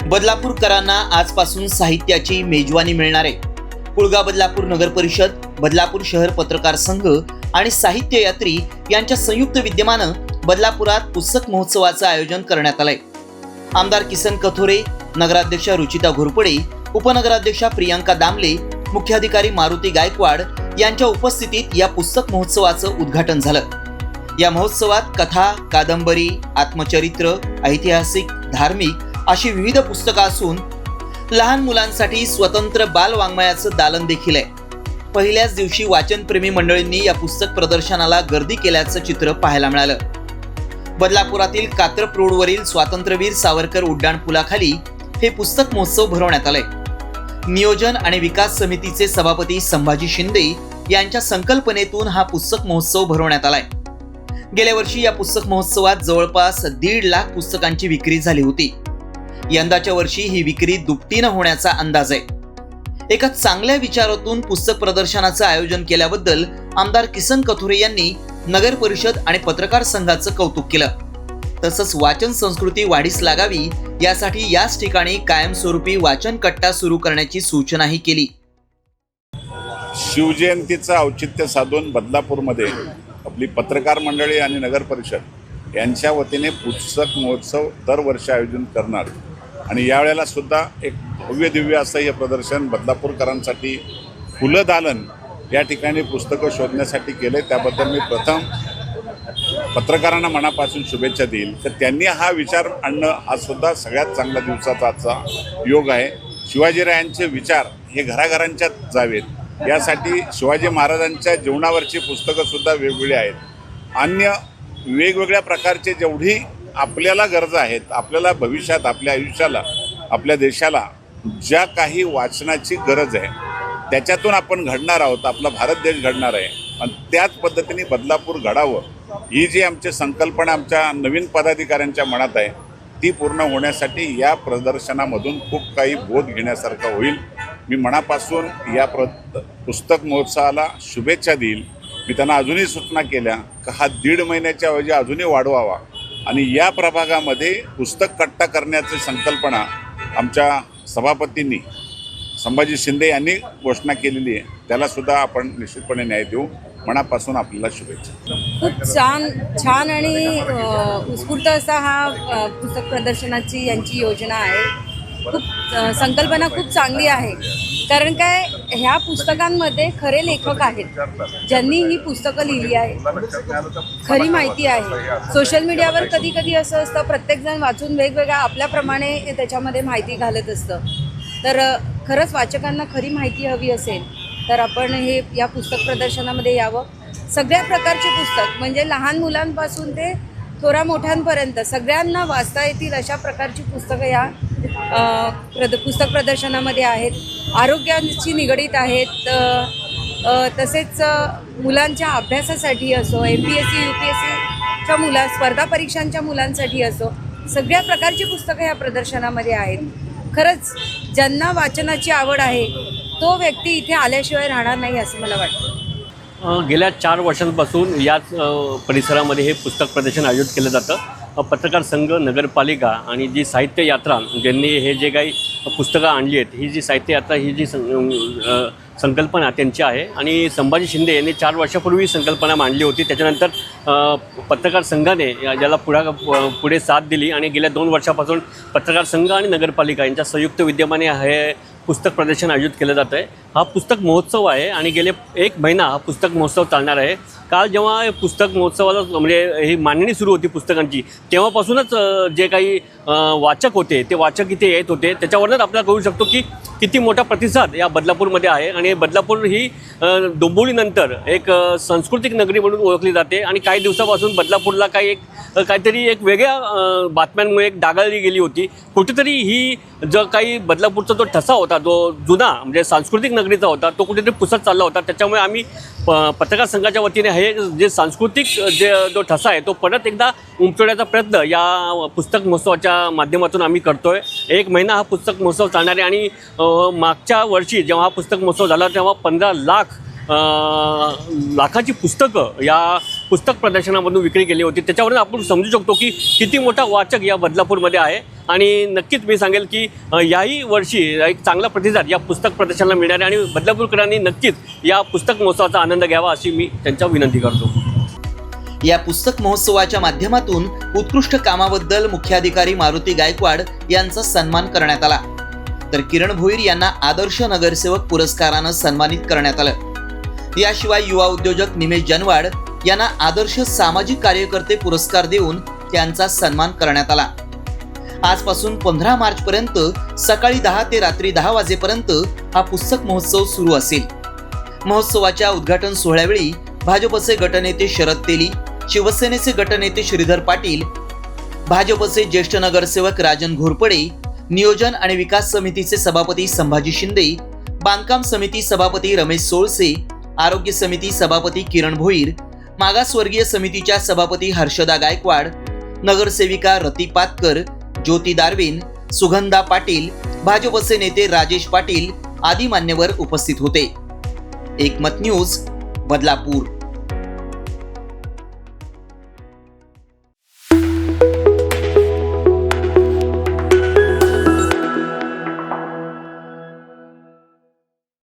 बदलापूरकरांना आजपासून साहित्याची मेजवानी मिळणार आहे। कुळगा बदलापूर नगर परिषद, बदलापूर शहर पत्रकार संघ आणि साहित्य यात्री यांच्या संयुक्त विद्यमानं बदलापुरात पुस्तक महोत्सवाचं आयोजन करण्यात आलंय। आमदार किसन कथोरे, नगराध्यक्षा रुचिता घोरपडे, उपनगराध्यक्षा प्रियांका दामले, मुख्याधिकारी मारुती गायकवाड यांच्या उपस्थितीत या पुस्तक महोत्सवाचं उद्घाटन झालं। या महोत्सवात कथा, कादंबरी, आत्मचरित्र, ऐतिहासिक, धार्मिक अशी विविध पुस्तकं असून लहान मुलांसाठी स्वतंत्र बालवाङ्मयाचं दालन देखील आहे। पहिल्याच दिवशी वाचनप्रेमी मंडळींनी या पुस्तक प्रदर्शनाला गर्दी केल्याचं चित्र पाहायला मिळालं। बदलापुरातील कात्रप रोडवरील स्वातंत्र्यवीर सावरकर उड्डाण पुलाखाली हे पुस्तक महोत्सव भरवण्यात आलंय। नियोजन आणि विकास समितीचे सभापती संभाजी शिंदे यांच्या संकल्पनेतून हा पुस्तक महोत्सव भरवण्यात आलाय। गेल्या वर्षी या पुस्तक महोत्सवात जवळपास 1.5 लाख पुस्तकांची विक्री झाली होती। यंदाच्या वर्षी ही विक्री दुपटीनं होण्याचा अंदाज आहे। एका चांगल्या विचारातून पुस्तक प्रदर्शनाचं आयोजन केल्याबद्दल आमदार किसन कथोरे यांनी नगर परिषद आणि पत्रकार संघाचं कौतुक केलं। तसंच वाचन संस्कृती वाढीस लागावी यासाठी याच ठिकाणी कायमस्वरूपी वाचन कट्टा सुरू करण्याची सूचनाही केली। शिवजयंतीचं औचित्य साधून बदलापूरमध्ये आपली पत्रकार मंडळी आणि नगर परिषद यांच्या वतीने पुस्तक महोत्सव दरवर्षी आयोजन करणार आणि यावेळेला सुद्धा एक भव्य दिव्य असं हे प्रदर्शन बदलापूरकरांसाठी खुलं दालन या ठिकाणी पुस्तकं शोधण्यासाठी केले। त्याबद्दल मी प्रथम पत्रकारांना मनापासून शुभेच्छा देईल। तर त्यांनी हा विचार आणणं हा सुद्धा सगळ्यात चांगला दिवसाचा आजचा योग आहे। शिवाजीरायांचे विचार हे घराघरांच्यात जावेत यासाठी शिवाजी महाराजांच्या जीवनावरची पुस्तकं सुद्धा वेगवेगळी आहेत। अन्य वेगवेगळ्या प्रकारचे जेवढी आपल्याला गरजा आहेत, आपल्याला भविष्यात आपल्या आयुष्याला, आपल्या देशाला ज्या काही वाचनाची गरज आहे त्याच्यातून आपण घडणार आहोत, आपला भारत देश घडणार आहे आणि त्याच पद्धतीने बदलापूर घडावं ही जी आमची संकल्पना आमच्या नवीन पदाधिकाऱ्यांच्या मनात आहे ती पूर्ण होण्यासाठी या प्रदर्शनामधून खूप काही बोध घेण्यासारखं होईल। मी मनापासून या पुस्तक महोत्सवाला शुभेच्छा देईल। मी त्यांना अजूनही सूचना केल्या की हा 1.5 महिन्याच्या ऐवजी अजूनही वाढवावा आणि या प्रभागामध्ये पुस्तक कट्टा करण्याची संकल्पना आमच्या सभापतींनी संभाजी शिंदे यांनी घोषणा केलेली आहे। त्याला सुद्धा आपण निश्चितपणे न्याय देऊ। मनापासून आपल्याला शुभेच्छा। खूप छान आणि उत्स्फूर्त असा हा पुस्तक प्रदर्शनाची यांची योजना आहे। खूप संकल्पना खूप चांगली आहे, कारण काय ह्या पुस्तकांमध्ये खरे लेखक आहेत ज्यांनी ही पुस्तकं लिहिली आहे, खरी माहिती आहे। सोशल मीडियावर कधी कधी असं असतं प्रत्येकजण वाचून वेगवेगळ्या आपल्याप्रमाणे त्याच्यामध्ये माहिती घालत असतं। तर खरंच वाचकांना खरी माहिती हवी असेल तर आपण हे या पुस्तक प्रदर्शनामध्ये यावं। सगळ्या प्रकारचे पुस्तक म्हणजे लहान मुलांपासून ते थोरा मोठ्यांपर्यंत सगळ्यांना वाचता येतील अशा प्रकारची पुस्तकं या पुस्तक प्रदर्शनामध्ये आहेत। आरोग्याशी निगडीत आहेत, तसेच मुलांच्या अभ्यासासाठी असो, MPSC UPSCच्या स्पर्धा परीक्षांच्या मुलांसाठी असो, सगळ्या प्रकारची पुस्तकं या प्रदर्शनामध्ये आहेत। खरंच ज्यांना वाचनाची आवड आहे तो व्यक्ती इथे आल्याशिवाय राहणार नाही असं मला वाटतं। गेल्या 4 वर्षांपासून याच परिसरामध्ये हे पुस्तक प्रदर्शन आयोजित केलं जातं। पत्रकार संघ, नगरपालिका आणि जी साहित्य यात्रा ज्यांनी हे जे काही पुस्तकं आणली आहेत, ही जी साहित्य यात्रा ही जी संकल्पना त्यांची आहे आणि संभाजी शिंदे यांनी 4 वर्षापूर्वी संकल्पना मांडली होती। त्याच्यानंतर पत्रकार संघाने ज्याला पुढे साथ दिली आणि गेल्या 2 वर्षापासून पत्रकार संघ आणि नगरपालिका यांच्या संयुक्त विद्यमाने हे पुस्तक प्रदर्शन आयोजित केलं जातं आहे। हा पुस्तक महोत्सव आहे आणि गेले 1 महिना हा पुस्तक महोत्सव चालणार आहे। काल जेव्हा पुस्तक महोत्सवाला म्हणजे ही मांडणी सुरू होती पुस्तकांची, तेव्हापासूनच जे काही वाचक होते ते वाचक इथे येत होते। त्याच्यावरूनच आपल्याला कळू शकतो की किती मोठा प्रतिसाद या बदलापूरमध्ये आहे आणि बदलापूर ही डोंबिवलीनंतर एक सांस्कृतिक नगरी म्हणून ओळखली जाते आणि काही दिवसापासून बदलापूरला काहीतरी एक वेगळ्या बातम्यांमुळे एक डागाळली गेली होती। कुठेतरी ही जो काही बदलापूरचा जो ठसा होता, जो जुना म्हणजे सांस्कृतिक नगरीचा होता, तो कुठेतरी पुसत चालला होता। त्याच्यामुळे आम्ही पत्रकार संघाच्या वतीने हे जे सांस्कृतिक जो ठसा आहे तो परत एकदा उमटवण्याचा प्रयत्न या पुस्तक महोत्सवाच्या माध्यमातून आम्ही करतो आहे। 1 महिना हा पुस्तक महोत्सव चालणार आहे आणि मागच्या वर्षी जेव्हा हा पुस्तक महोत्सव झाला तेव्हा 15 लाखाची पुस्तकं या पुस्तक प्रदर्शनामधून विक्री केली होती, त्याच्यावरून आपण समजू शकतो की किती मोठा वाचक या बदलापूरमध्ये आहे. आणि नक्कीच मी सांगेल की याही वर्षी एक चांगला प्रतिसाद या पुस्तक प्रदर्शनाला मिळणार आहे आणि बदलापूरकरांनी नक्कीच या पुस्तक महोत्सवाचा आनंद घ्यावा अशी मी त्यांच्या विनंती करतो. या पुस्तक महोत्सवाच्या माध्यमातून उत्कृष्ट कामाबद्दल मुख्याधिकारी मारुती गायकवाड यांचा सन्मान करण्यात आला, तर किरण भोईर यांना आदर्श नगरसेवक पुरस्कारानं सन्मानित करण्यात आलं. याशिवाय युवा उद्योजक निमेश जनवाड यांना आदर्श सामाजिक कार्यकर्ते पुरस्कार देऊन त्यांचा सन्मान करण्यात आला. आजपासून 15 मार्च पर्यंत सकाळी 10 ते रात्री 10 वाजेपर्यंत हा पुस्तक महोत्सव सुरू असेल. महोत्सवाच्या उद्घाटन सोहळ्यावेळी भाजपचे गटनेते शरद तेली, शिवसेनेचे गटनेते श्रीधर पाटील, भाजपचे ज्येष्ठ नगरसेवक राजन घोरपडे, नियोजन आणि विकास समितीचे सभापती संभाजी शिंदे, बांधकाम समिती सभापती रमेश सोळसे, आरोग्य समिती सभापती किरण भोईर, मागासवर्गीय समितीच्या सभापती हर्षदा गायकवाड, नगरसेविका रती पातकर, ज्योती दारविन, सुगंधा पाटील, भाजपचे नेते राजेश पाटील आदी मान्यवर उपस्थित होते. एकमत न्यूज, बदलापूर.